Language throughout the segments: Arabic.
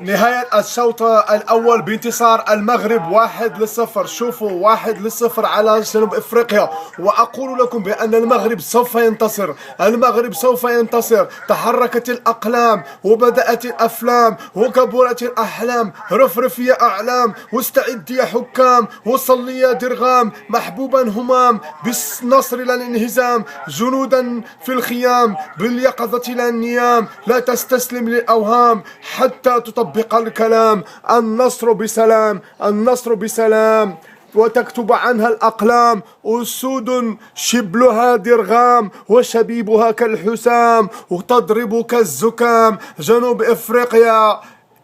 نهاية الشوط الأول بانتصار المغرب 1-0. شوفوا 1-0 على جنوب إفريقيا، وأقول لكم بأن المغرب سوف ينتصر. المغرب سوف ينتصر. تحركت الأقلام وبدأت الأفلام وكبرت الأحلام. رفرف يا أعلام واستعد يا حكام، وصل يا درغام محبوبا همام. بالنصر لا الانهزام، جنودا في الخيام، باليقظة لا النيام. لا تستسلم للأوهام حتى تطبق الكلام. النصر بسلام، النصر بسلام، وتكتب عنها الأقلام. أسود شبلها درغام، وشبيبها كالحسام، وتضرب كالزكام. جنوب إفريقيا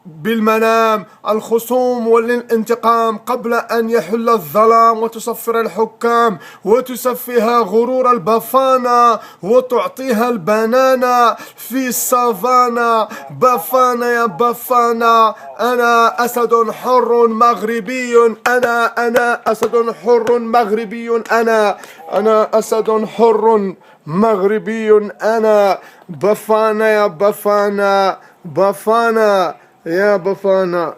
بالمنام، الخصوم والانتقام قبل أن يحل الظلام، وتصفر الحكام وتسفيها غرور البافانا، وتعطيها البنانا في السافانا. بافانا يا بافانا، أنا أسد حر مغربي، أنا أسد حر مغربي، أنا أسد حر مغربي، أنا بافانا يا بافانا، بافانا يا بافانا.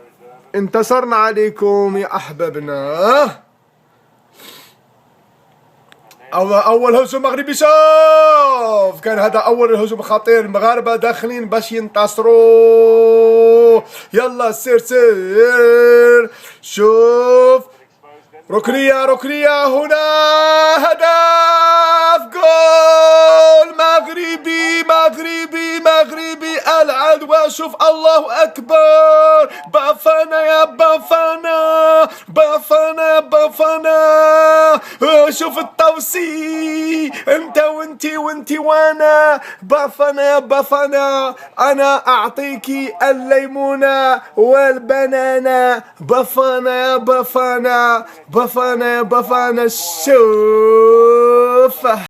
انتصرنا عليكم يا أحبابنا. أول هجوم مغربي، شوف كان هذا أول هجوم خطير. المغاربة داخلين باش ينتصروا. يلا سير سير. شوف ركنية، ركنية هنا، هدف، جول مغربي مغربي مغربي. العدوى، شوف الله أكبر. بافانا يا بافانا، بافانا يا بافانا. شوف التوسي، انت وانتي وانتي وانا. بافانا يا بافانا، انا اعطيكي الليمونة والبنانا. بافانا يا بافانا، بافانا يا بافانا. شوف